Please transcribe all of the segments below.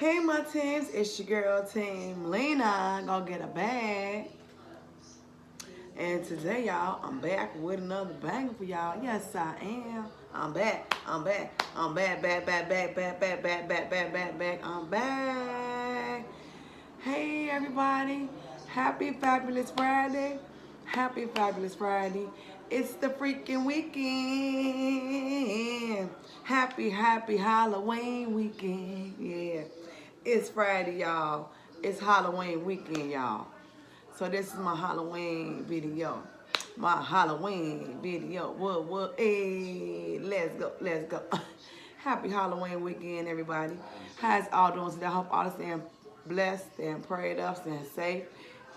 Hey my teams, it's your girl Team Lena, gonna get a bag. And today y'all, I'm back with another banger for y'all. Yes I am. I'm back, I'm back, I'm back, I'm back. Hey everybody, happy fabulous Friday. Happy fabulous Friday. It's the freaking weekend. Happy Halloween weekend. Yeah. It's Friday, y'all. It's Halloween weekend, y'all. So this is my Halloween video. My Halloween video. What? Hey, let's go. Let's go. Happy Halloween weekend, everybody. How's all doing today? I hope all are staying blessed, staying prayed up, staying safe.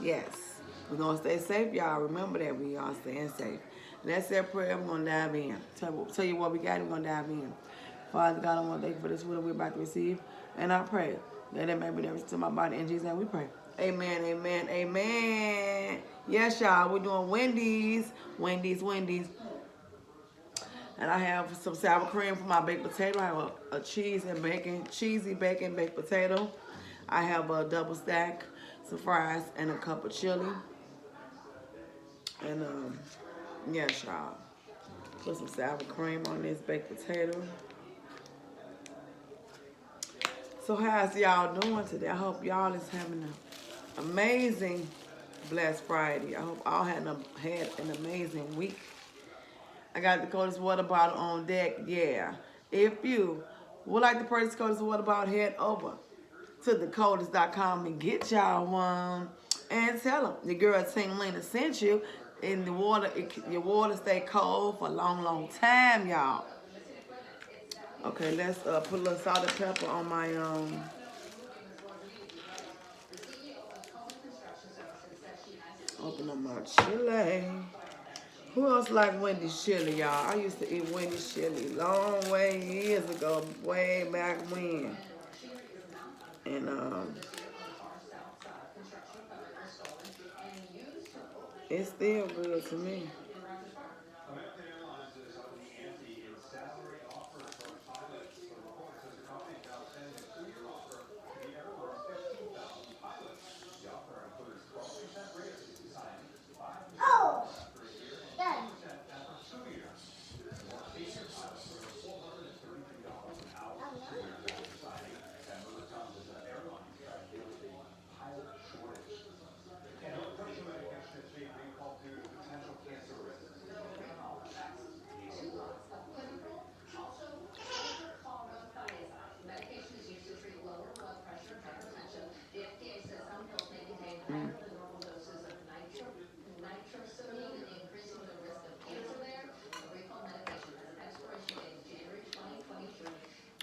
Yes. We're going to stay safe, y'all. Remember that we are staying safe. Let's say a prayer. We're going to dive in. Tell you what we got. We're going to dive in. Father God, I want to thank you for this food that we're about to receive. And I pray that it may be never to my body. In Jesus' name we pray. Amen, amen, amen. Yes, y'all. We're doing Wendy's. Wendy's. And I have some sour cream for my baked potato. I have a cheesy bacon baked potato. I have a double stack, some fries, and a cup of chili. And yes, y'all. Put some sour cream on this baked potato. So how's y'all doing today? I hope y'all is having an amazing, blessed Friday. I hope all had an amazing week. I got the coldest water bottle on deck. Yeah. If you would like to purchase coldest water bottle, head over to thecoldest.com and get y'all one. And tell them the girl Team Lena sent you. In the water, your water stay cold for a long time, y'all. Okay, let's put a little salt and pepper on my open up my chili. Who else like Wendy's chili, y'all? I used to eat Wendy's chili long way years ago, way back when. And it's still good to me.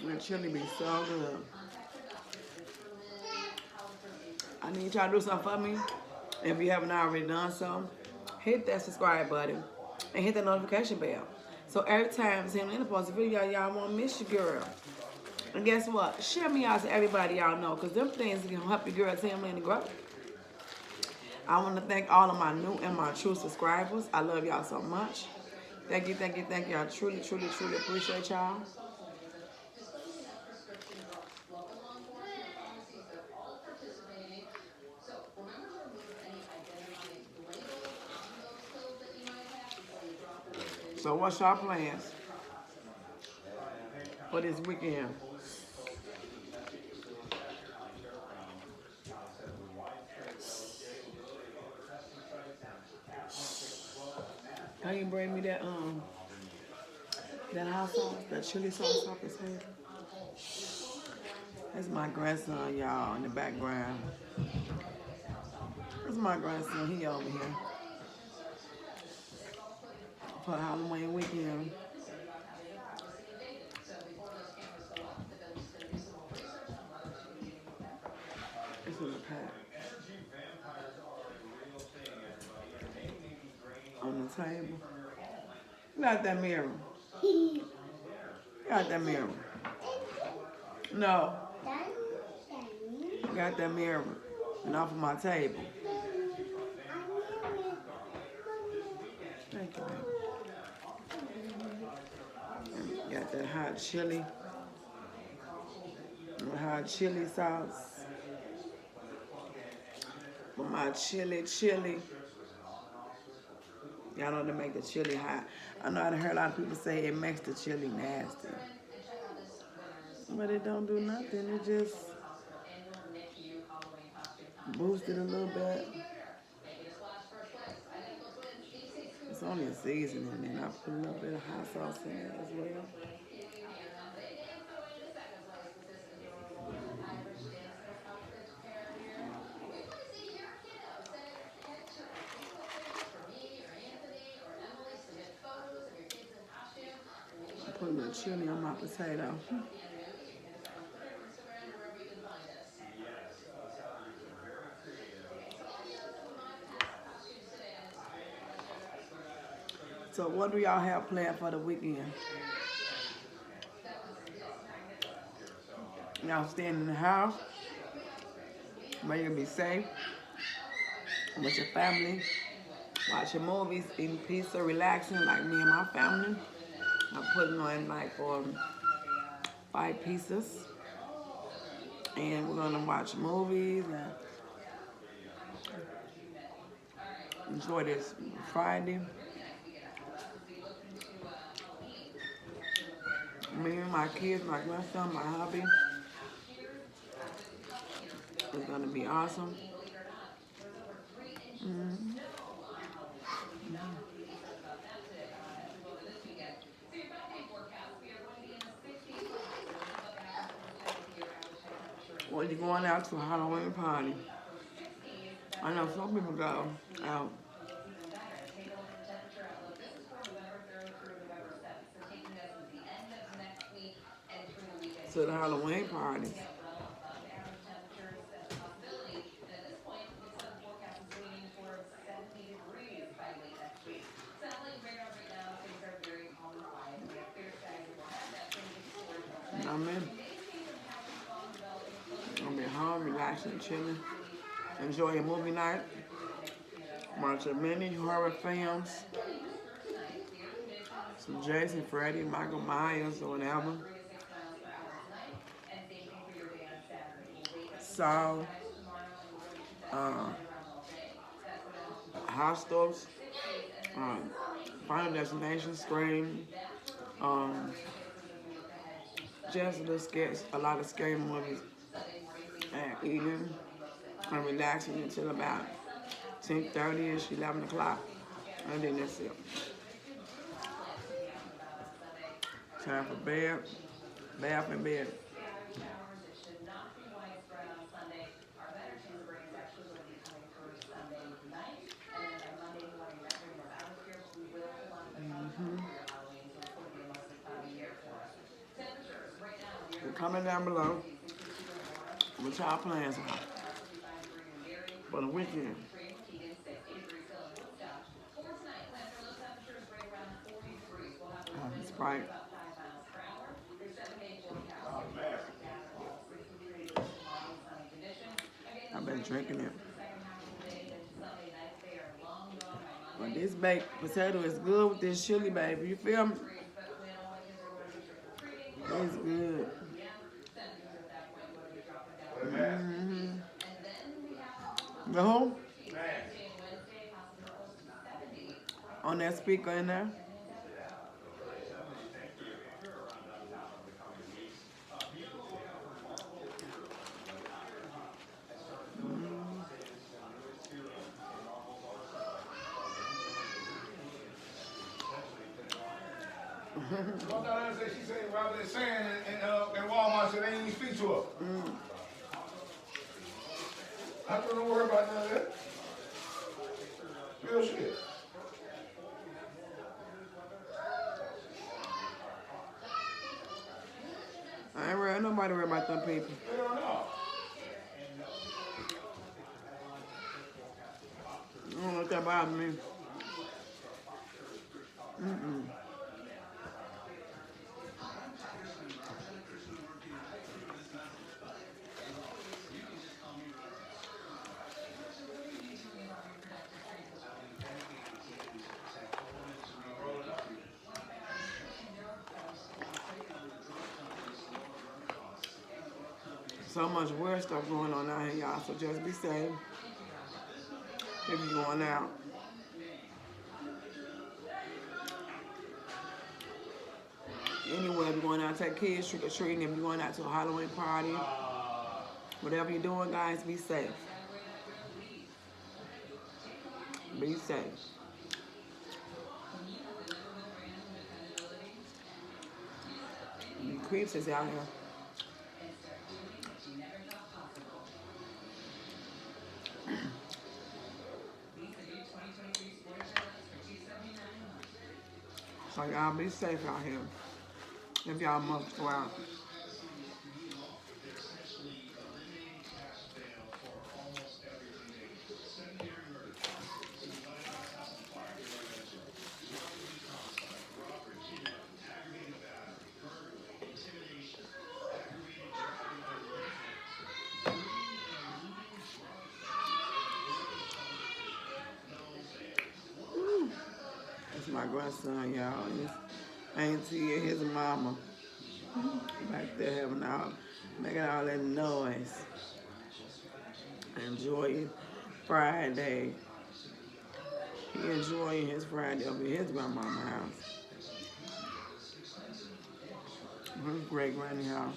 The chili be so good. I need y'all to do something for me. If you haven't already done so, hit that subscribe button and hit that notification bell. So every time Team Lena posts a video, y'all won't miss your girl. And guess what? Share me out to everybody y'all know, because them things can help your girl Team Lena grow. I want to thank all of my new and my true subscribers. I love y'all so much. Thank you. I truly appreciate y'all. So what's y'all plans for this weekend? How you bring me that hot sauce, that chili sauce off his head? That's my grandson, y'all, in the background. That's my grandson, he over here. For Halloween weekend. It's in the pack. On the table. Got that mirror. Got that mirror. No. Got that mirror. And off of my table. Thank you, baby. Got that hot chili. my chili sauce. With my chili. Y'all know to make the chili hot. I know I heard a lot of people say it makes the chili nasty. But it don't do nothing. It just boosts it a little bit. It's only a seasoning, and I put a little bit of hot sauce in it as well. I put a little chili on my potato. So what do y'all have planned for the weekend? Y'all staying in the house, where you'll be safe with your family, watching movies, eating pizza, relaxing like me and my family. I'm putting on like 5 pizzas, and we're gonna watch movies and enjoy this Friday. Me and my kids, my grandson, my hubby. It's gonna be awesome. Well, you're going out to a Halloween party. I know some people go out. To the Halloween parties. I'm in. I'm at home, relaxing, chilling, enjoying a movie night, watching many horror films, some Jason, Freddy, Michael Myers, or whatever. Saw, Hostels, Final Destination, Scream, just a lot of scary movies, and eating and relaxing until about 10:30ish, 11 o'clock, and then that's it. Time for bed, bath and bed. Comment down below what y'all plans are for the weekend. Sprite. I've been drinking it. But this baked potato is good with this chili, baby. You feel me? It's good. No? On that speaker in there? She said Robert is saying in Walmart said they didn't even speak to her. I don't worry about none of that. Real shit. I ain't worried. Nobody worry about them people. Hell no. I don't know what that bothers me. So much weird stuff going on out here, y'all. So just be safe if you're going out. Anywhere, if you're going out to take kids trick or treating, if you're going out to a Halloween party, whatever you're doing, guys, be safe. Be safe. The creeps is out here. So y'all be safe out here if y'all must go out. That's my grandson, y'all. His auntie and his mama back there having all, making all that noise. Enjoying Friday. He enjoying his Friday over at his grandmama's house. His great granny house.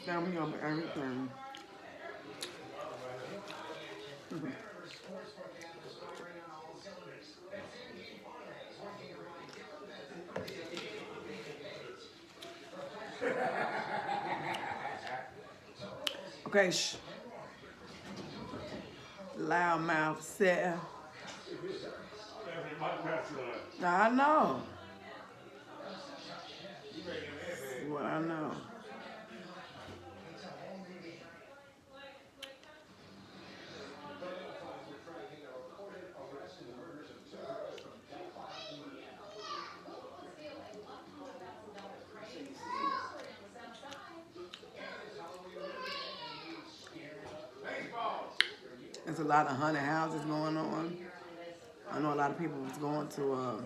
Family over everything. Okay, shh. Loudmouth said. I know. What I know. There's a lot of haunted houses going on. I know a lot of people was going to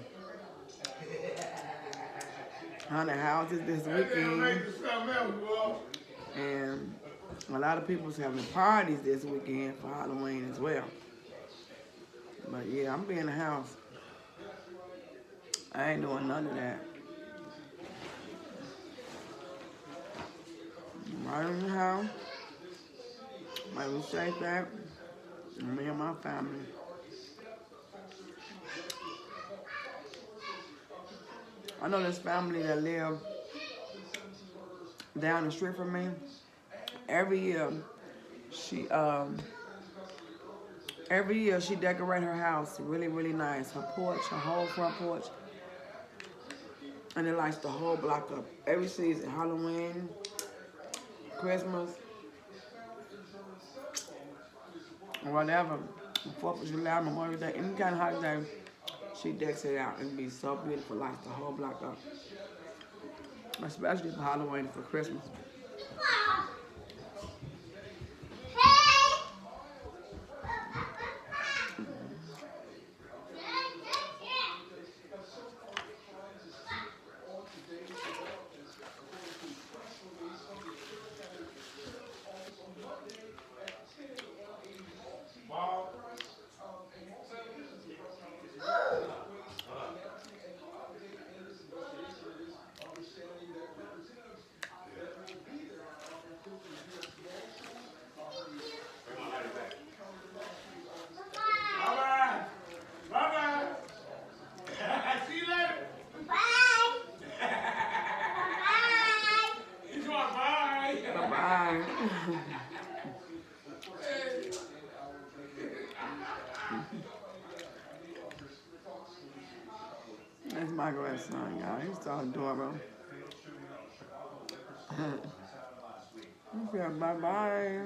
haunted houses this weekend. And a lot of people's having parties this weekend for Halloween as well. But yeah, I'm being in the house. I ain't doing none of that. I'm right in the house. Might be safe that. Me and my family. I know this family that live down the street from me. Every year she decorate her house really, really nice. Her porch, her whole front porch. And it lights the whole block up. Every season, Halloween, Christmas, or whatever. 4th of July, Memorial Day, any kind of holiday, she decks it out and be so beautiful, lights the whole block up. Especially for Halloween and for Christmas. That's my grandson, y'all. He's so adorable. He said bye-bye.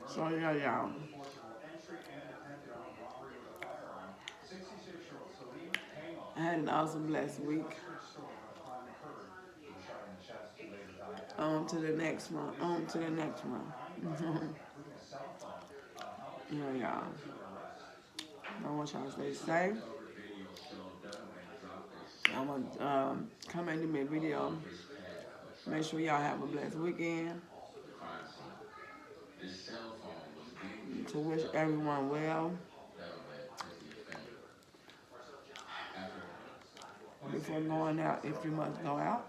So yeah, y'all. I had an awesome blessed week. On to the next one. On to the next one. Yeah, y'all. I want y'all to stay safe. I'm gonna come into my video. Make sure y'all have a blessed weekend. To wish everyone well. Before going out, if you must go out.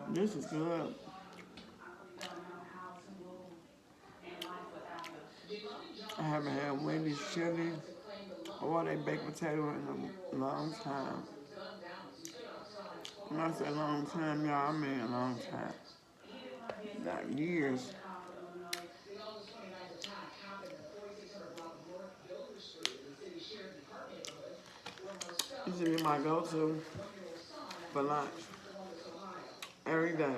This is good. I haven't had Wendy's chili or they baked potato in a long time. When I say long time, y'all, I mean a long time. Not years. This should be my go-to for lunch every day.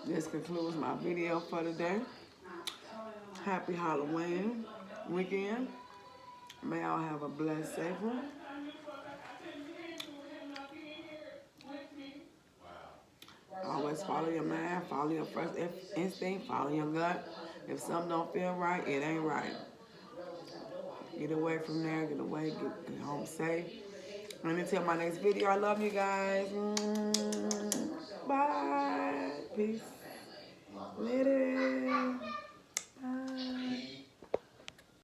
This concludes my video for today. Happy Halloween weekend. May y'all have a blessed, safe one. Always follow your mind, follow your first instinct, follow your gut. If something don't feel right, it ain't right. Get away from there, get away, get home safe. And until my next video, I love you guys. Bye. Peace.